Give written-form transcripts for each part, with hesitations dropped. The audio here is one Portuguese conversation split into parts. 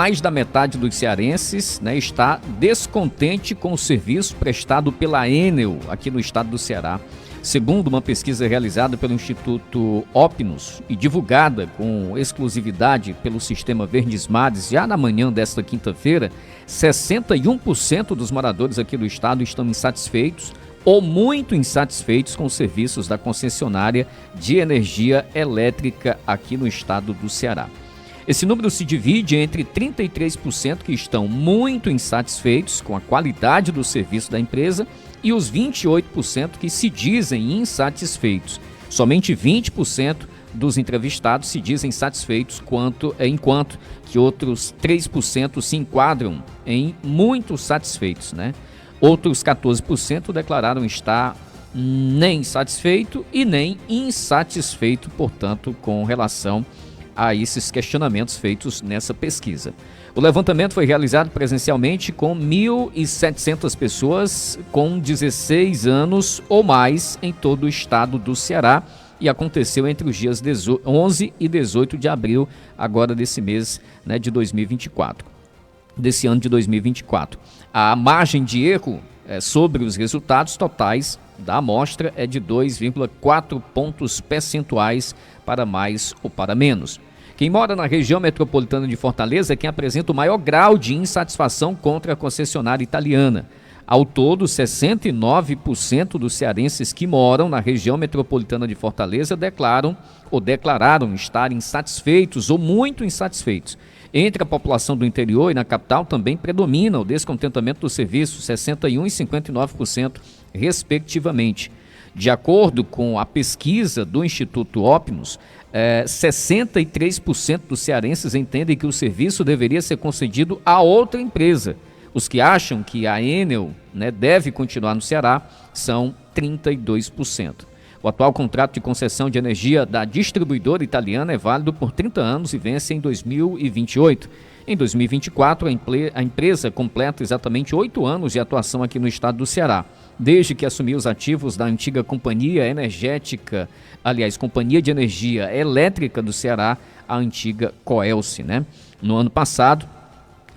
Mais da metade dos cearenses, né, está descontente com o serviço prestado pela Enel aqui no estado do Ceará. Segundo uma pesquisa realizada pelo Instituto Opnus e divulgada com exclusividade pelo Sistema Verdes Mares já na manhã desta quinta-feira, 61% dos moradores aqui do estado estão insatisfeitos ou muito insatisfeitos com os serviços da concessionária de energia elétrica aqui no estado do Ceará. Esse número se divide entre 33% que estão muito insatisfeitos com a qualidade do serviço da empresa e os 28% que se dizem insatisfeitos. Somente 20% dos entrevistados se dizem satisfeitos, enquanto que outros 3% se enquadram em muito satisfeitos, né? Outros 14% declararam estar nem satisfeito e nem insatisfeito, portanto, com relação a esses questionamentos feitos nessa pesquisa. O levantamento foi realizado presencialmente com 1.700 pessoas com 16 anos ou mais em todo o estado do Ceará e aconteceu entre os dias 11 e 18 de abril, agora desse mês, né, de 2024, desse ano de 2024. A margem de erro sobre os resultados totais da amostra é de 2,4 pontos percentuais para mais ou para menos. Quem mora na região metropolitana de Fortaleza é quem apresenta o maior grau de insatisfação contra a concessionária italiana. Ao todo, 69% dos cearenses que moram na região metropolitana de Fortaleza declararam estar insatisfeitos ou muito insatisfeitos. Entre a população do interior e na capital também predomina o descontentamento do serviço, 61% e 59%, respectivamente. De acordo com a pesquisa do Instituto Opnus, 63% dos cearenses entendem que o serviço deveria ser concedido a outra empresa. Os que acham que a Enel, né, deve continuar no Ceará são 32%. O atual contrato de concessão de energia da distribuidora italiana é válido por 30 anos e vence em 2028. Em 2024, a empresa completa exatamente 8 anos de atuação aqui no estado do Ceará, desde que assumiu os ativos da antiga Companhia de Energia Elétrica do Ceará, a antiga Coelce, né? No ano passado,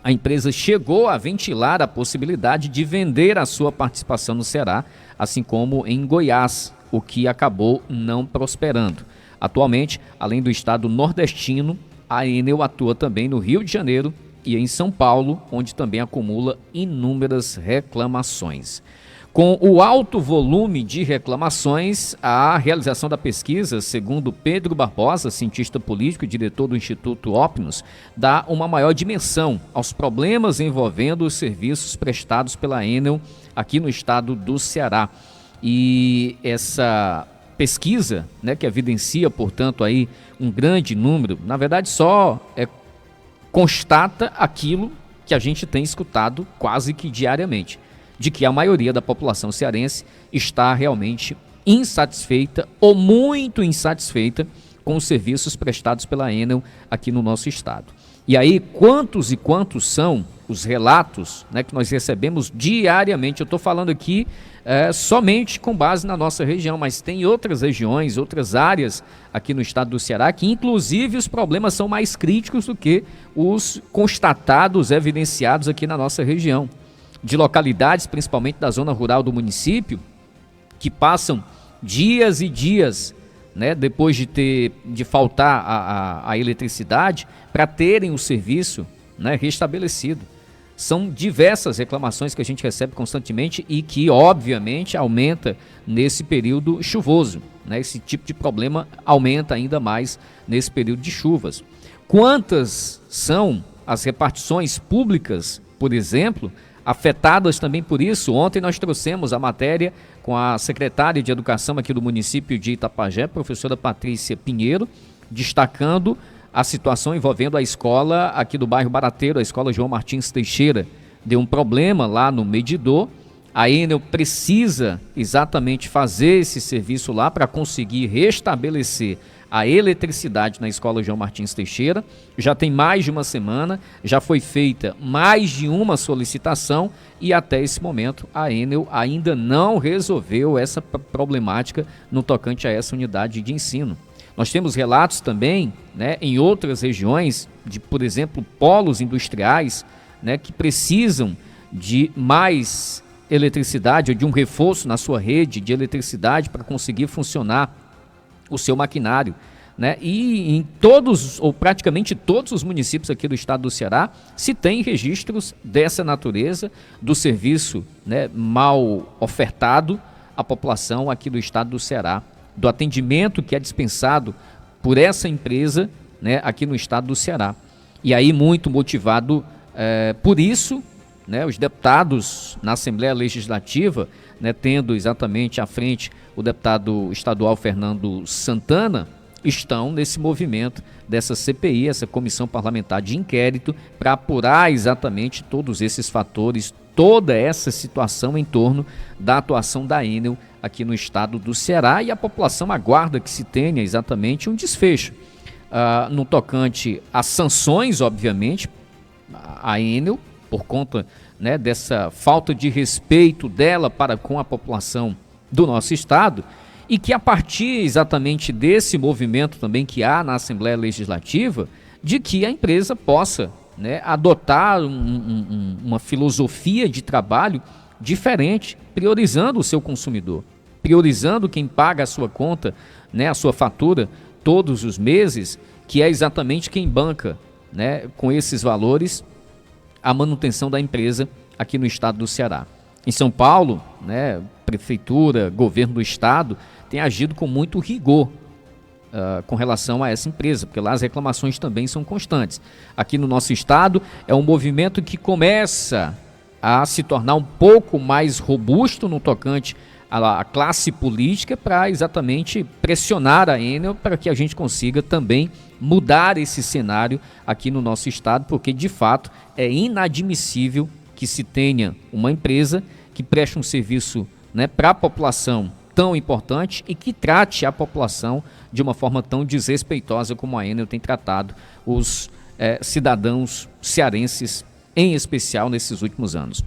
a empresa chegou a ventilar a possibilidade de vender a sua participação no Ceará, assim como em Goiás, o que acabou não prosperando. Atualmente, além do estado nordestino, a Enel atua também no Rio de Janeiro e em São Paulo, onde também acumula inúmeras reclamações. Com o alto volume de reclamações, a realização da pesquisa, segundo Pedro Barbosa, cientista político e diretor do Instituto Opnus, dá uma maior dimensão aos problemas envolvendo os serviços prestados pela Enel aqui no estado do Ceará. E essa pesquisa, né, que evidencia, portanto, aí um grande número, na verdade só constata aquilo que a gente tem escutado quase que diariamente, de que a maioria da população cearense está realmente insatisfeita ou muito insatisfeita com os serviços prestados pela Enel aqui no nosso estado. E aí, quantos e quantos são os relatos, né, que nós recebemos diariamente? Eu estou falando aqui somente com base na nossa região, mas tem outras regiões, outras áreas aqui no estado do Ceará que inclusive os problemas são mais críticos do que os constatados, evidenciados aqui na nossa região. De localidades, principalmente da zona rural do município, que passam dias e dias, né, depois de faltar a eletricidade, para terem o serviço, né, restabelecido. São diversas reclamações que a gente recebe constantemente e que, obviamente, aumenta nesse período chuvoso, né? Esse tipo de problema aumenta ainda mais nesse período de chuvas. Quantas são as repartições públicas, por exemplo, afetadas também por isso? Ontem nós trouxemos a matéria com a secretária de Educação aqui do município de Itapajé, professora Patrícia Pinheiro, destacando a situação envolvendo a escola aqui do bairro Barateiro, a escola João Martins Teixeira. Deu um problema lá no medidor, a Enel precisa exatamente fazer esse serviço lá para conseguir restabelecer a eletricidade na escola João Martins Teixeira. Já tem mais de uma semana, já foi feita mais de uma solicitação e até esse momento a Enel ainda não resolveu essa problemática no tocante a essa unidade de ensino. Nós temos relatos também, né, em outras regiões, de, por exemplo, polos industriais, né, que precisam de mais eletricidade ou de um reforço na sua rede de eletricidade para conseguir funcionar o seu maquinário, né? E em todos, ou praticamente todos os municípios aqui do estado do Ceará, se tem registros dessa natureza, do serviço, né, mal ofertado à população aqui do estado do Ceará, do atendimento que é dispensado por essa empresa, né, aqui no estado do Ceará. E aí, muito motivado por isso, né, os deputados na Assembleia Legislativa, né, tendo exatamente à frente o deputado estadual Fernando Santana, estão nesse movimento dessa CPI, essa Comissão Parlamentar de Inquérito, para apurar exatamente todos esses fatores, toda essa situação em torno da atuação da Enel aqui no estado do Ceará, e a população aguarda que se tenha exatamente um desfecho. No tocante a sanções, obviamente, a Enel, por conta, né, dessa falta de respeito dela para com a população do nosso estado, e que a partir exatamente desse movimento também que há na Assembleia Legislativa, de que a empresa possa, né, adotar uma filosofia de trabalho diferente, priorizando o seu consumidor, priorizando quem paga a sua conta, né, a sua fatura todos os meses, que é exatamente quem banca, né, com esses valores a manutenção da empresa aqui no estado do Ceará. Em São Paulo, né, prefeitura, governo do estado tem agido com muito rigor com relação a essa empresa, porque lá as reclamações também são constantes. Aqui no nosso estado é um movimento que começa a se tornar um pouco mais robusto no tocante à classe política, para exatamente pressionar a Enel para que a gente consiga também mudar esse cenário aqui no nosso estado, porque de fato é inadmissível que se tenha uma empresa que preste um serviço, né, para a população tão importante e que trate a população de uma forma tão desrespeitosa como a Enel tem tratado os cidadãos cearenses, em especial nesses últimos anos.